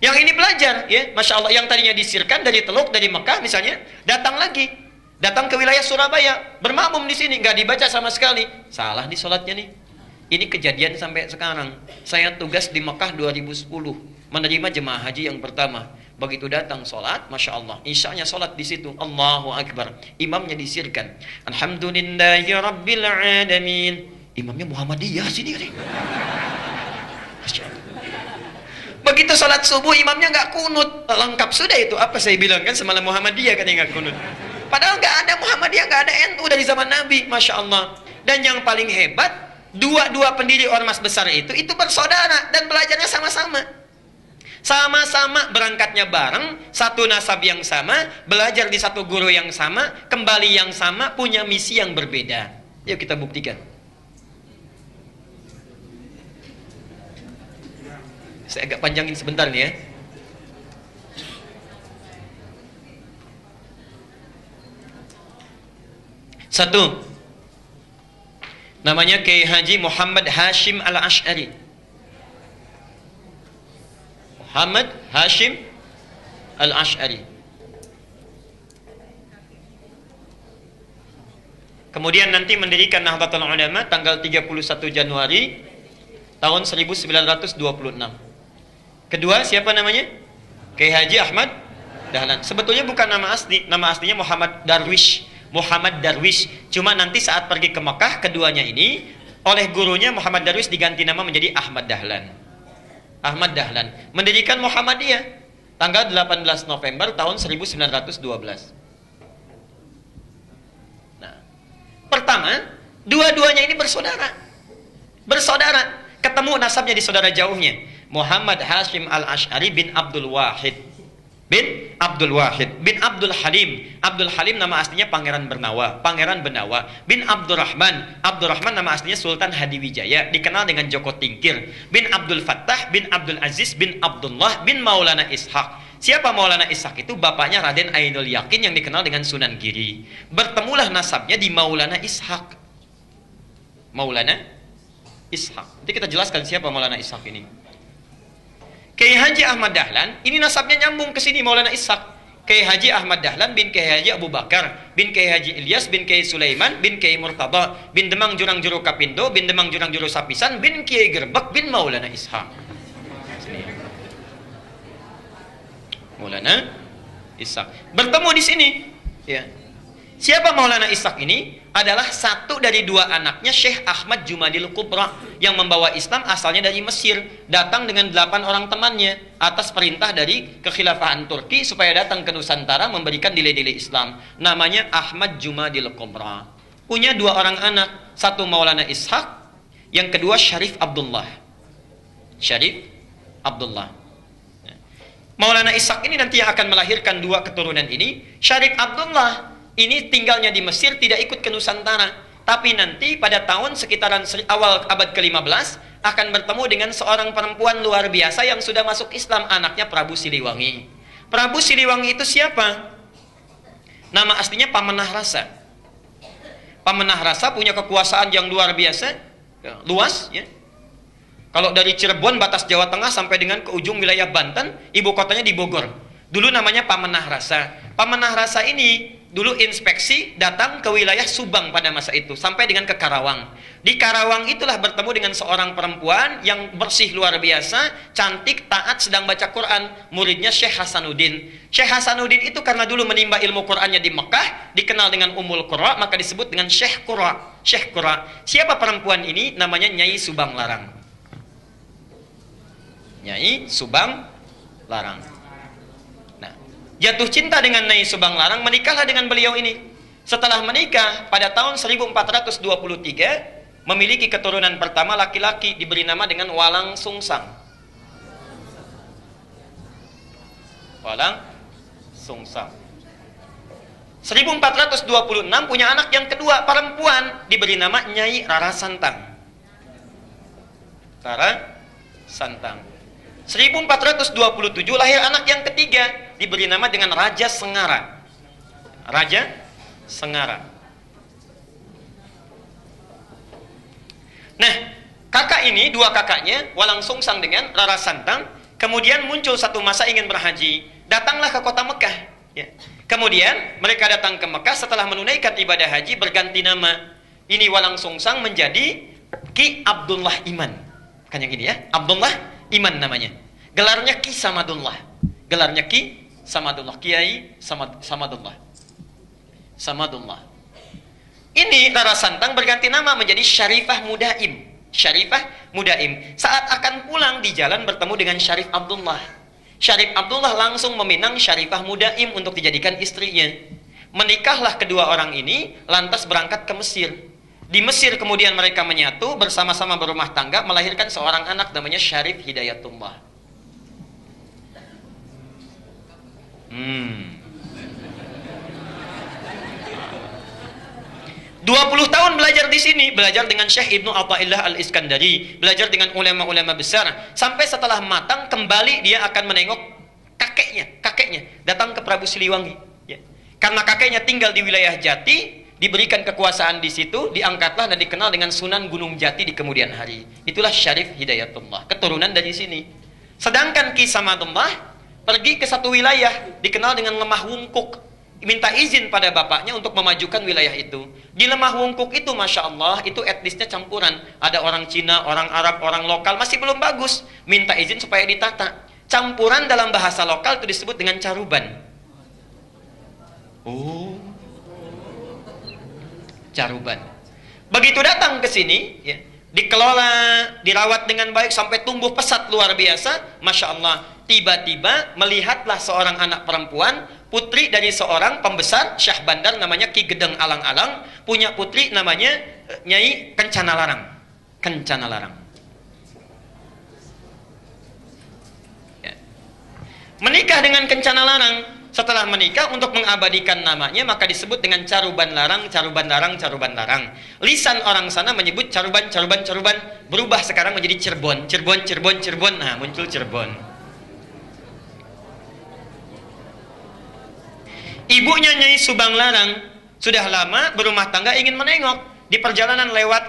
Yang ini belajar, ya, Masya Allah. Yang tadinya disirkan dari Teluk, dari Mekah misalnya, datang lagi, datang ke wilayah Surabaya, bermakmum di sini, nggak dibaca sama sekali. Salah nih sholatnya nih. Ini kejadian sampai sekarang. Saya tugas di Mekah 2010, menerima jemaah haji yang pertama. Begitu datang sholat, Masya Allah, isyanya sholat di situ, Allahu Akbar. Imamnya disirkan, Alhamdulillahi Rabbil Alamin. Imamnya Muhammadiyah sini nih. Masya Allah. Begitu sholat subuh, imamnya nggak kunut, lengkap sudah itu. Apa saya bilang kan semalam Muhammadiyah kan yang nggak kunut. Padahal nggak ada Muhammadiyah, nggak ada NU dari zaman Nabi, Masya Allah. Dan yang paling hebat, dua pendiri ormas besar itu bersaudara dan belajarnya sama-sama. Sama-sama berangkatnya bareng, satu nasab yang sama, belajar di satu guru yang sama, kembali yang sama, punya misi yang berbeda. Yuk kita buktikan. Saya agak panjangin sebentar nih ya. Satu, namanya Kiai Haji Muhammad Hashim Al-Ash'ari. Muhammad Hashim Al-Ash'ari. Kemudian nanti mendirikan Nahdlatul Ulama tanggal 31 Januari tahun 1926. Kedua, siapa namanya? Kiai Haji Ahmad Dahlan. Sebetulnya bukan nama asli, nama aslinya Muhammad Darwish. Muhammad Darwish. Cuma nanti saat pergi ke Mekah, keduanya ini oleh gurunya Muhammad Darwish diganti nama menjadi Ahmad Dahlan. Ahmad Dahlan mendirikan Muhammadiyah tanggal 18 November tahun 1912. Nah, pertama, dua-duanya ini bersaudara. Bersaudara, ketemu nasabnya di saudara jauhnya. Muhammad Hashim Al-Ash'ari bin Abdul Wahid bin Abdul Wahid bin Abdul Halim. Abdul Halim nama aslinya Pangeran Bernawa, Pangeran Benawa bin Abdurrahman. Abdurrahman nama aslinya Sultan Hadiwijaya, dikenal dengan Joko Tingkir. Bin Abdul Fattah bin Abdul Aziz bin Abdullah bin Maulana Ishaq. Siapa Maulana Ishaq itu? Bapaknya Raden Ainul Yakin yang dikenal dengan Sunan Giri. Bertemulah nasabnya di Maulana Ishaq. Maulana Ishaq. Nanti kita jelaskan siapa Maulana Ishaq ini. Kiai Haji Ahmad Dahlan, ini nasabnya nyambung ke sini Maulana Ishaq. Kiai Haji Ahmad Dahlan bin Kiai Haji Abu Bakar bin Kiai Haji Ilyas bin Kiai Sulaiman bin Kiai Murtada bin Demang Jurang Juru Kapindo bin Demang Jurang Juru Sapisan bin Kiai Gerbek bin Maulana Ishaq. Sini. Maulana Ishaq bertemu di sini. Ya. Siapa Maulana Ishaq ini? Adalah satu dari dua anaknya Syekh Ahmad Jumadil Kubra yang membawa Islam, asalnya dari Mesir, datang dengan 8 orang temannya atas perintah dari kekhilafahan Turki supaya datang ke Nusantara memberikan nilai-nilai Islam. Namanya Ahmad Jumadil Kubra. Punya 2 orang anak, satu Maulana Ishaq, yang kedua Syarif Abdullah. Syarif Abdullah. Maulana Ishaq ini nanti yang akan melahirkan 2 keturunan ini. Syarif Abdullah ini tinggalnya di Mesir, tidak ikut ke Nusantara. Tapi nanti pada tahun sekitaran awal abad ke-15 akan bertemu dengan seorang perempuan luar biasa yang sudah masuk Islam, anaknya Prabu Siliwangi. Prabu Siliwangi itu siapa? Nama aslinya Pamenah Rasa. Pamenah Rasa punya kekuasaan yang luar biasa, ya, luas ya. Kalau dari Cirebon batas Jawa Tengah sampai dengan ke ujung wilayah Banten, ibu kotanya di Bogor. Dulu namanya Pamenah Rasa. Pamenah Rasa ini dulu inspeksi datang ke wilayah Subang pada masa itu sampai dengan ke Karawang. Di Karawang itulah bertemu dengan seorang perempuan yang bersih luar biasa, cantik, taat, sedang baca Quran. Muridnya Syekh Hasanuddin. Syekh Hasanuddin itu karena dulu menimba ilmu Qurannya di Mekah, dikenal dengan Ummul Qura, maka disebut dengan Syekh Qura. Syekh Qura. Siapa perempuan ini? Namanya Nyai Subang Larang. Nyai Subang Larang. Jatuh cinta dengan Nyai Subang Larang, menikahlah dengan beliau ini. Setelah menikah, pada tahun 1423, memiliki keturunan pertama laki-laki, diberi nama dengan Walang Sungsang. Walang Sungsang. 1426 punya anak yang kedua, perempuan, diberi nama Nyai Rara Santang. Rara Santang. 1427 lahir anak yang ketiga, diberi nama dengan Raja Sengara. Raja Sengara. Nah, kakak ini, 2 kakaknya, Walang Sungsang dengan Rara Santang, Kemudian muncul satu masa ingin berhaji, datanglah ke kota Mekah. Ya. Kemudian mereka datang ke Mekah setelah menunaikan ibadah haji berganti nama. Ini walang sungsang menjadi Ki Abdullah Iman. Kan yang ini ya, Abdullah Iman namanya. Gelarnya Ki Samadullah. Gelarnya Ki Samadullah, Kiai Samadullah. Samadullah. Ini Rara Santang berganti nama menjadi Syarifah Mudaim. Syarifah Mudaim. Saat akan pulang di jalan bertemu dengan Syarif Abdullah. Syarif Abdullah langsung meminang Syarifah Mudaim untuk dijadikan istrinya. Menikahlah kedua orang ini, lantas berangkat ke Mesir. Di Mesir kemudian mereka menyatu, bersama-sama berumah tangga, melahirkan seorang anak namanya Syarif Hidayatullah. 20 tahun belajar di sini, belajar dengan Syekh Ibnu Athaillah Al-Iskandari, belajar dengan ulama-ulama besar, sampai setelah matang kembali dia akan menengok kakeknya datang ke Prabu Siliwangi. Ya. Karena kakeknya tinggal di wilayah Jati, diberikan kekuasaan di situ, diangkatlah dan dikenal dengan Sunan Gunung Jati di kemudian hari. Itulah Syarif Hidayatullah, keturunan dari sini. Sedangkan Ki Samadullah pergi ke satu wilayah dikenal dengan Lemah Wungkuk. Minta izin pada bapaknya untuk memajukan wilayah itu. Di Lemah Wungkuk itu, Masya Allah, itu etnisnya campuran. Ada orang Cina, orang Arab, orang lokal, masih belum bagus. Minta izin supaya ditata. Campuran dalam bahasa lokal itu disebut dengan caruban. Oh, caruban. Begitu datang ke sini, ya, dikelola, dirawat dengan baik sampai tumbuh pesat luar biasa. Masya Allah, tiba-tiba melihatlah seorang anak perempuan, putri dari seorang pembesar Syah Bandar namanya Ki Gedeng Alang-Alang, punya putri namanya Nyai Kencana Larang. Kencana Larang. Ya. Menikah dengan Kencana Larang. Setelah menikah, untuk mengabadikan namanya maka disebut dengan Caruban Larang, Caruban Larang, Caruban Larang. Lisan orang sana menyebut Caruban, Caruban, Caruban, berubah sekarang menjadi Cirebon, Cirebon, Cirebon, Cirebon. Nah, muncul Cirebon. Ibunya Nyai Subang Larang sudah lama berumah tangga, ingin menengok. Di perjalanan lewat,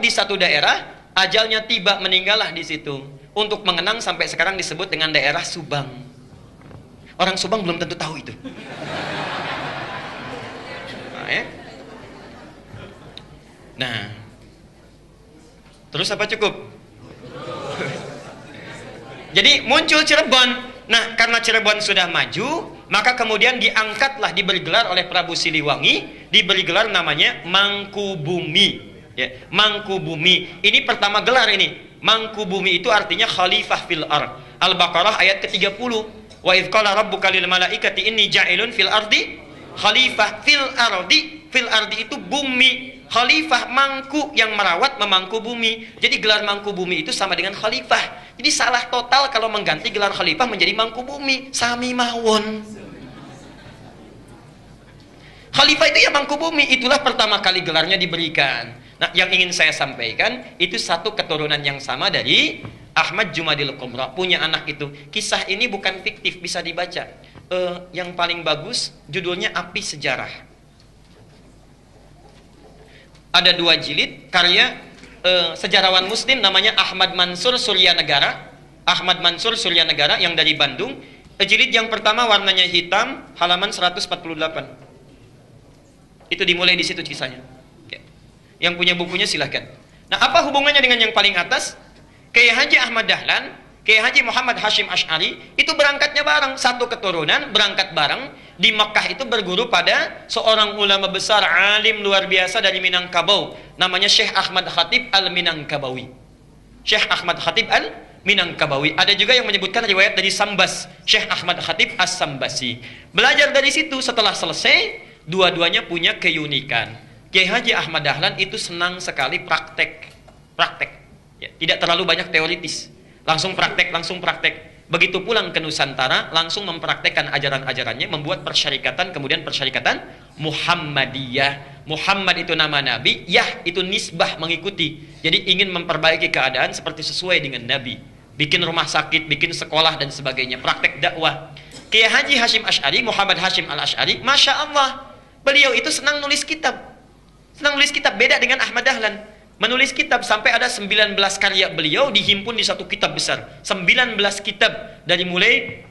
di satu daerah, ajalnya tiba, meninggallah di situ. Untuk mengenang sampai sekarang disebut dengan daerah Subang. Orang Subang belum tentu tahu itu. Nah, ya. Nah, terus apa cukup? Jadi muncul Cirebon. Nah, karena Cirebon sudah maju, maka kemudian diangkatlah, diberi gelar oleh Prabu Siliwangi, diberi gelar namanya Mangkubumi. Ya, Mangkubumi. Ini pertama gelar ini. Mangkubumi itu artinya khalifah fil ard. Al-Baqarah ayat ke-30. Wa idz qala rabbuka lil malaikati inni ja'ilun fil ardi khalifah fil ardi. Fil ardi itu bumi. Khalifah, mangku, yang merawat, memangku bumi. Jadi gelar mangku bumi itu sama dengan khalifah. Jadi salah total kalau mengganti gelar khalifah menjadi mangku bumi. Sami mawon. Khalifah itu ya mangku bumi. Itulah pertama kali gelarnya diberikan. Nah, yang ingin saya sampaikan, itu satu keturunan yang sama dari Ahmad Jumadil Kubra. Punya anak itu. Kisah ini bukan fiktif, bisa dibaca. Yang paling bagus, judulnya Api Sejarah. Ada 2 jilid karya sejarawan muslim namanya Ahmad Mansur Suryanegara. Ahmad Mansur Suryanegara yang dari Bandung. Jilid yang pertama warnanya hitam, halaman 148. Itu dimulai di situ kisahnya. Yang punya bukunya silahkan. Nah, apa hubungannya dengan yang paling atas? Kiai Haji Ahmad Dahlan, Kiai Haji Muhammad Hashim Asy'ari itu berangkatnya bareng, satu keturunan, berangkat bareng. Di Makkah itu berguru pada seorang ulama besar, alim luar biasa dari Minangkabau, namanya Syekh Ahmad Khatib Al-Minangkabawi. Syekh Ahmad Khatib Al-Minangkabawi. Ada juga yang menyebutkan riwayat dari Sambas, Syekh Ahmad Khatib As-Sambasi. Belajar dari situ, setelah selesai, dua-duanya punya keunikan. Kiai Haji Ahmad Dahlan itu senang sekali praktek. Ya, tidak terlalu banyak teoritis. Langsung praktek. Begitu pulang ke Nusantara, langsung mempraktekkan ajaran-ajarannya, membuat persyarikatan, kemudian persyarikatan Muhammadiyah. Muhammad itu nama Nabi, Yah itu nisbah, mengikuti. Jadi ingin memperbaiki keadaan seperti sesuai dengan Nabi. Bikin rumah sakit, bikin sekolah, dan sebagainya. Praktek dakwah. Kiai Haji Hashim Asy'ari, Muhammad Hashim Al-Asy'ari, Masya Allah, beliau itu senang nulis kitab. Beda dengan Ahmad Dahlan. Menulis kitab sampai ada 19 karya beliau dihimpun di satu kitab besar. 19 kitab, dari mulai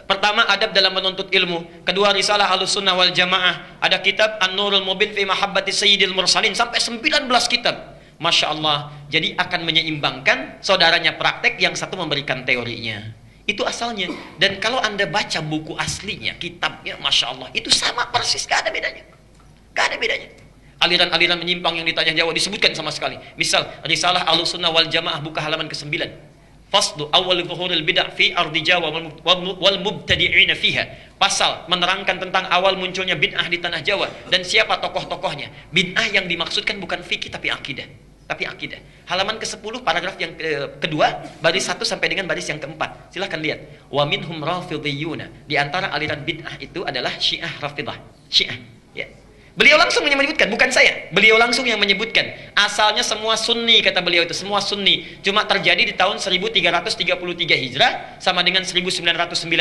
pertama adab dalam menuntut ilmu, kedua risalah Ahlussunnah wal Jamaah, ada kitab An-Nurul Mubin fi Mahabbati Sayyidil Mursalin, sampai 19 kitab. Masya Allah. Jadi akan menyeimbangkan, saudaranya praktek, yang satu memberikan teorinya. Itu asalnya. Dan kalau Anda baca buku aslinya, kitabnya, Masya Allah, itu sama persis, gak ada bedanya. Gak ada bedanya. Aliran-aliran menyimpang yang ditanya jawab disebutkan sama sekali. Misal, risalah Ahlussunnah wal Jamaah buka halaman ke-9. Faslu awal zuhuril bid'ah fi ardi Jawa wal mubtadi'ina fiha. Pasal menerangkan tentang awal munculnya bid'ah di tanah Jawa dan siapa tokoh-tokohnya. Bid'ah yang dimaksudkan bukan fikih tapi akidah. Tapi akidah. Halaman ke-10 paragraf yang kedua, baris 1 sampai dengan baris yang ke-4. Silahkan lihat. Wa minhum rafidhiyuna. Di antara aliran bid'ah itu adalah Syiah Rafidah. Syiah, ya. Beliau langsung menyebutkan, bukan saya. Beliau langsung yang menyebutkan. Asalnya semua Sunni, kata beliau itu, semua Sunni. Cuma terjadi di tahun 1333 Hijrah sama dengan 1909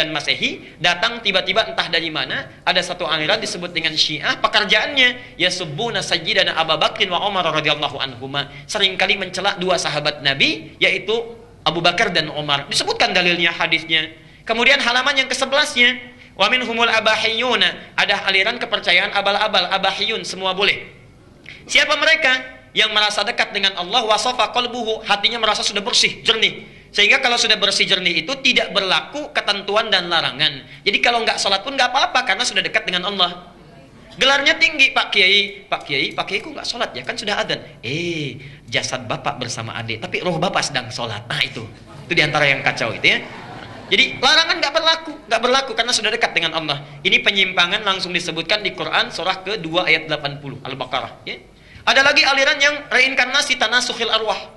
Masehi. Datang tiba-tiba entah dari mana, ada satu aliran disebut dengan Syiah. Pekerjaannya yasubbuna sayyidana Abu Bakrin wa Umar radhiyallahu anhuma. Seringkali mencela dua sahabat Nabi, yaitu Abu Bakar dan Umar. Disebutkan dalilnya, hadisnya. Kemudian halaman yang ke-11-nya, wa minhumul abahiyuna, ada aliran kepercayaan abal-abal, abahiyun, semua boleh. Siapa mereka? Yang merasa dekat dengan Allah, wasafa qalbuhu, hatinya merasa sudah bersih, jernih. Sehingga kalau sudah bersih jernih itu tidak berlaku ketentuan dan larangan. Jadi kalau nggak sholat pun nggak apa-apa karena sudah dekat dengan Allah. Gelarnya tinggi, Pak Kiai. Pak Kiai kok nggak sholat ya? Kan sudah adzan. Jasad bapak bersama adik, tapi roh bapak sedang sholat. Nah itu diantara yang kacau itu ya. Jadi larangan nggak berlaku karena sudah dekat dengan Allah. Ini penyimpangan langsung disebutkan di Quran surah ke-2 ayat 80 Al-Baqarah. Ya. Ada lagi aliran yang reinkarnasi tanasukhil arwah.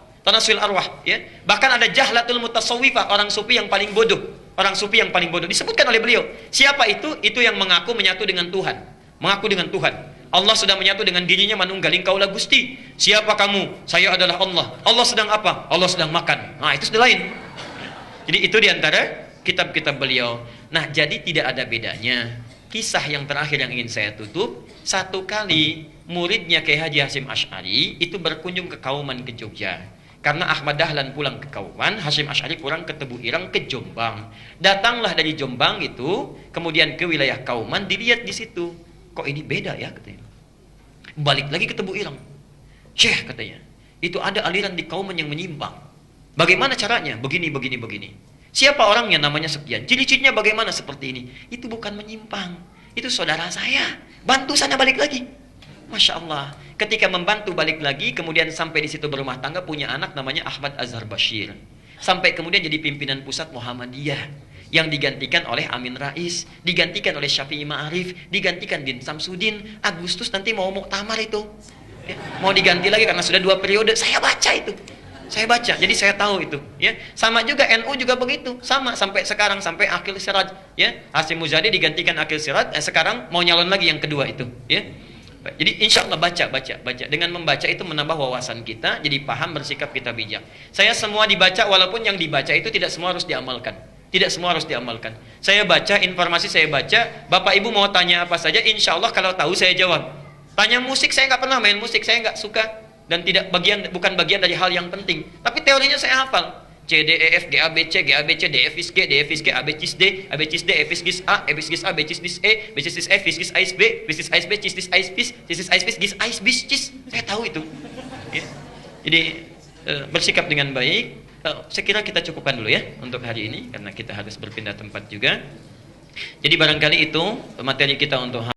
Ya. Bahkan ada jahlatul mutasawwifah, orang sufi yang paling bodoh. Orang sufi yang paling bodoh disebutkan oleh beliau. Siapa itu? Itu yang mengaku menyatu dengan Tuhan. Mengaku dengan Tuhan. Allah sudah menyatu dengan dirinya, manunggaling kaulah Gusti. Siapa kamu? Saya adalah Allah. Allah sedang apa? Allah sedang makan. Nah itu sudah lain. Jadi itu diantara kitab-kitab beliau. Nah, jadi tidak ada bedanya. Kisah yang terakhir yang ingin saya tutup, satu kali muridnya Kiai Haji Hasyim Asy'ari itu berkunjung ke Kauman ke Jogja. Karena Ahmad Dahlan pulang ke Kauman, Hasyim Asy'ari pulang ke Tebu Ireng ke Jombang. Datanglah dari Jombang itu, kemudian ke wilayah Kauman, dilihat di situ. Kok ini beda ya katanya. Balik lagi ke Tebu Ireng. Syekh katanya, itu ada aliran di Kauman yang menyimpang. Bagaimana caranya? Begini. Siapa orangnya? Namanya sekian. Ciri-cirinya bagaimana? Seperti ini. Itu bukan menyimpang. Itu saudara saya. Bantu sana balik lagi. Masya Allah. Ketika membantu balik lagi, kemudian sampai di situ berumah tangga, punya anak namanya Ahmad Azhar Bashir. Sampai kemudian jadi pimpinan pusat Muhammadiyah. Yang digantikan oleh Amin Rais. Digantikan oleh Syafi'i Ma'arif. Digantikan Din Samsudin. Agustus nanti mau muktamar itu. Ya, mau diganti lagi karena sudah 2 periode. Saya baca itu. Jadi saya tahu itu, ya. Sama juga NU juga begitu, sama sampai sekarang, sampai Aqil Siraj, ya. Hasyim Muzadi digantikan Aqil Siraj, sekarang mau nyalon lagi yang kedua itu, ya. Jadi insya Allah baca. Dengan membaca itu menambah wawasan kita, jadi paham, bersikap kita bijak. Saya semua dibaca, walaupun yang dibaca itu tidak semua harus diamalkan. Saya baca, informasi saya baca. Bapak Ibu mau tanya apa saja, insya Allah kalau tahu saya jawab. Tanya musik, saya nggak pernah main musik, saya nggak suka. Dan bukan bagian dari hal yang penting. Tapi teorinya saya hafal. C, D, E, F, G, A, B, C, D, F, G, D, F, G, A, B, C, D, A, B, C, D, F, G, A, B, C, A, B, C, E, B, C, F, G, A, B, B, C, B, C, G, A, B, C, saya tahu itu. Ya. Jadi bersikap dengan baik. Saya kira kita cukupkan dulu ya untuk hari ini karena kita harus berpindah tempat juga. Jadi barangkali itu materi kita untuk